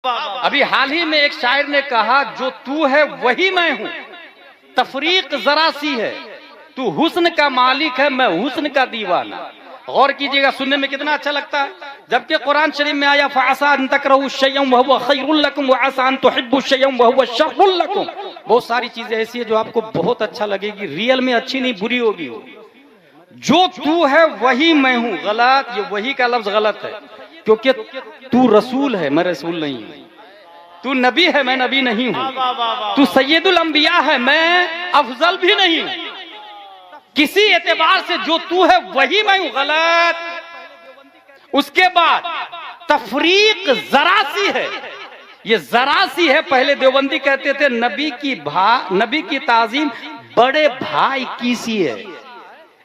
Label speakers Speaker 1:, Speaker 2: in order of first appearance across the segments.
Speaker 1: अभी हाल ही में एक शायर ने कहा, जो तू है वही मैं हूं, तफरीक जरा सी है, तू हुस्न का मालिक है, मैं हुस्न का दीवाना। गौर कीजिएगा, सुनने में कितना अच्छा लगता है। जबकि कुरान शरीफ में आया फअसा अन तकरहु शयअन वहुव खैरुल लकुम व असा अन तुहिब्बु शयअन वहुव शर्रुल लकुम। बहुत सारी चीजें ऐसी है जो आपको बहुत अच्छा लगेगी, रियल में अच्छी नहीं बुरी होगी। जो तू है वही मैं हूं, गलत, ये वही का लफ्ज गलत है, क्योंकि तू रसूल है, मैं रसूल नहीं हूं। तू नबी है, मैं नबी नहीं हूं। तू सैयदुल अंबिया है, मैं अफजल भी नहीं हूं। किसी एतबार से जो तू है वही मैं हूं, गलत। उसके बाद तफरीक जरा सी है, ये जरा सी है। पहले देवबंदी कहते थे नबी की ताजीम बड़े भाई की सी है।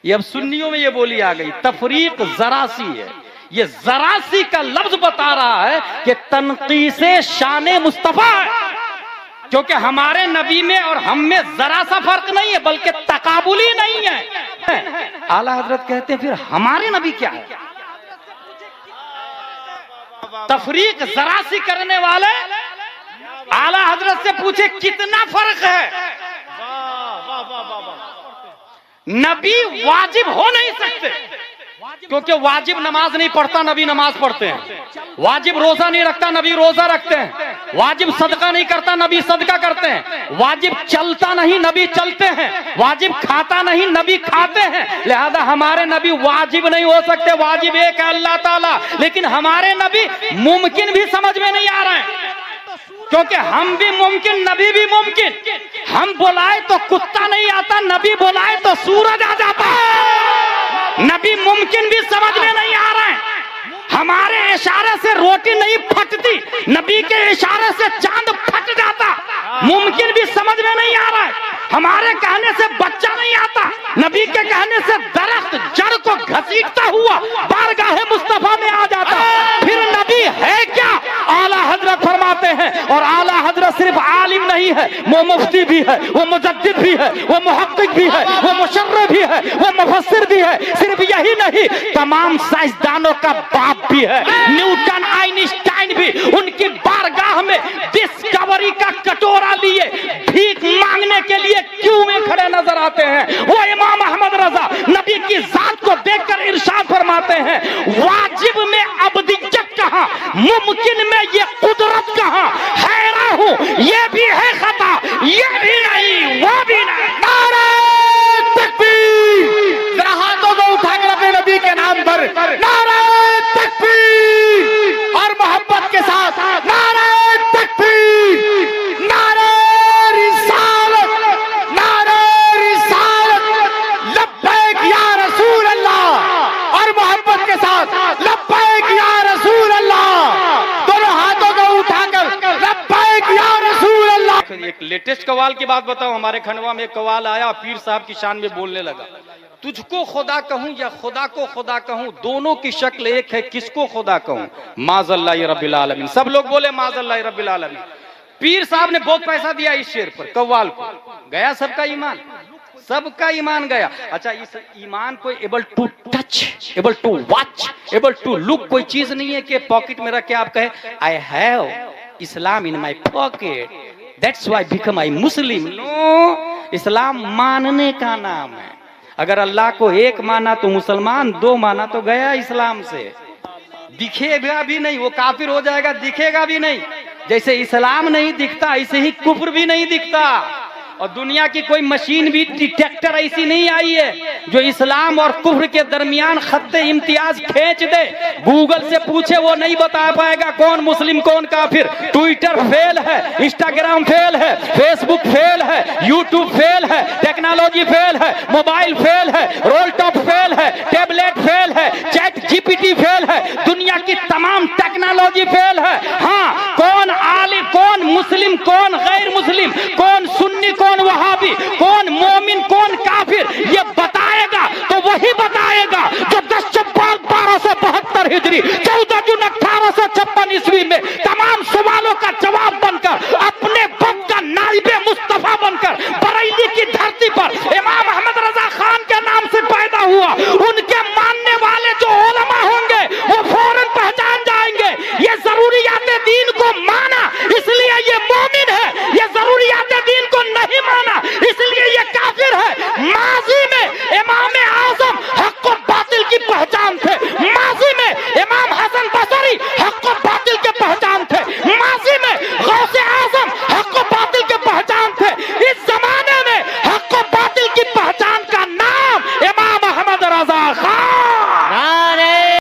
Speaker 1: ये अब सुन्नियों में ये बोली आ गई, तफरीक जरा सी है। ये जरा सी का लफ्ज बता रहा है कि तनकीसे शाने मुस्तफा है, क्योंकि हमारे नबी में और हम में जरा सा फर्क नहीं है, बल्कि तकाबुली नहीं है। आला हजरत कहते हैं फिर हमारे नबी क्या है? तफरीक जरा सी करने वाले आला हजरत से पूछे कितना फर्क है। नबी वाजिब हो नहीं सकते, क्योंकि वाजिब नमाज नहीं पढ़ता, नबी नमाज पढ़ते हैं। वाजिब रोजा नहीं रखता, नबी रोजा रखते हैं। वाजिब सदका नहीं करता, नबी सदका करते हैं। वाजिब चलता नहीं, नबी चलते हैं। वाजिब खाता नहीं, नबी खाते हैं। लिहाजा हमारे नबी वाजिब नहीं हो सकते, वाजिब एक है अल्लाह ताला। लेकिन हमारे नबी मुमकिन भी समझ में नहीं आ रहे हैं, क्योंकि हम भी मुमकिन, नबी भी मुमकिन। हम बुलाए तो कुत्ता नहीं आता, नबी बुलाए तो सूरज आ जाता है। नबी मुमकिन भी समझ में नहीं आ रहा है। हमारे इशारे से रोटी नहीं फटती, नबी के इशारे से चांद फट जाता। मुमकिन भी समझ में नहीं आ रहा है। हमारे कहने से बच्चा नहीं आता, नबी के कहने से दरख्त जड़ को घसीटता हुआ बारगाहे मुस्तफा में आ जाता। फिर नबी है क्या? आला हजरत फरमाते हैं, और आला हजरत सिर्फ आलिम नहीं है, वो मुफ्ती भी है, वो मुजद्दिद भी है, वो मुहक्किक भी है, वो मुशर्रिह भी है, वो मुफस्सिर भी है। सिर्फ यही नहीं, तमाम साइंसदानों का बाप भी है। न्यूटन, आइंस्टाइन भी उनकी बारगाह में डिस्कवरी का कटोरा लिए भीख मांगने के लिए क्यों में खड़े नजर आते हैं। वो इमाम अहमद रजा नबी की जात को देखकर इरशाद फरमाते हैं, वाजिब में अबदियत कहां, मुमकिन में ये कुदरत कहां। हैरान हूं, ये भी है खता, ये भी नहीं, वो भी नहीं।
Speaker 2: नारे तकबीर, जरा हाथों को उठाकर अपने नबी के नाम पर नारे तकबीर, और मोहब्बत के साथ नारे तकबीर, नारे रिसालत, नारे रिसालत, लब्बैक या रसूल अल्लाह, और मोहब्बत के साथ लब्बैक या रसूल अल्लाह। दोनों हाथों को उठाकर लब्बैक या रसूल अल्लाह।
Speaker 1: एक लेटेस्ट कवाल की बात बताऊं, हमारे खंडवा में एक कवाल आया, पीर साहब की शान में बोलने लगा, तुझको खुदा कहूं या खुदा को खुदा कहूं, दोनों की शक्ल एक है, किसको खुदा कहूं। माज़अल्लाह रब्बिल आलमीन। सब लोग बोले माज़अल्लाह रब्बिल आलमीन। पीर साहब ने बहुत पैसा दिया इस शेर पर, कव्वाल को। गया सबका ईमान, सबका ईमान गया। अच्छा, इस ईमान को able to touch, able to watch, able to look कोई चीज नहीं है कि पॉकेट में रख के आप कहे I have Islam in my pocket, that's why become I Muslim. No, Islam मानने का नाम है। अगर अल्लाह को एक माना तो मुसलमान, दो माना तो गया इस्लाम से। दिखेगा भी नहीं, वो काफिर हो जाएगा, दिखेगा भी नहीं। जैसे इस्लाम नहीं दिखता, ऐसे ही कुफ्र भी नहीं दिखता। और दुनिया की कोई मशीन भी, डिटेक्टर ऐसी नहीं आई है जो इस्लाम और कुफ्र के दरमियान खत्ते इम्तियाज खींच दे। गूगल से पूछे, वो नहीं बता पाएगा कौन मुस्लिम कौन काफिर। ट्विटर फेल है, इंस्टाग्राम फेल है, फेसबुक फेल है, यूट्यूब फेल है, टेक्नोलॉजी फेल है, मोबाइल फेल है, रोल टॉप फेल है, टेबलेट फेल है, चैट जीपीटी फेल है, दुनिया की तमाम टेक्नोलॉजी फेल है। हाँ, कौन आलिम, कौन मुस्लिम, कौन गैर मुस्लिम, कौन सुन्नी, कौन वहाबी, कौन मोमिन, कौन काफिर, ये बताएगा तो वही बताएगा जो 10 शव्वाल 1272 हिजरी 14 जून 1856 ईस्वी में तमाम सवालों का जवाब बनकर, अपने वक्त का नाइबे मुस्तफा बनकर बरेली की धरती पर इमाम अहमद रजा खान के नाम से पैदा हुआ। उनके मानने वाले जो उलमा होंगे वो फौरन पहचान जाएंगे, ये जरूरियात दीन को मान
Speaker 2: माना इसलिए ये मोमिन है, ये जरूरियात दीन को नहीं माना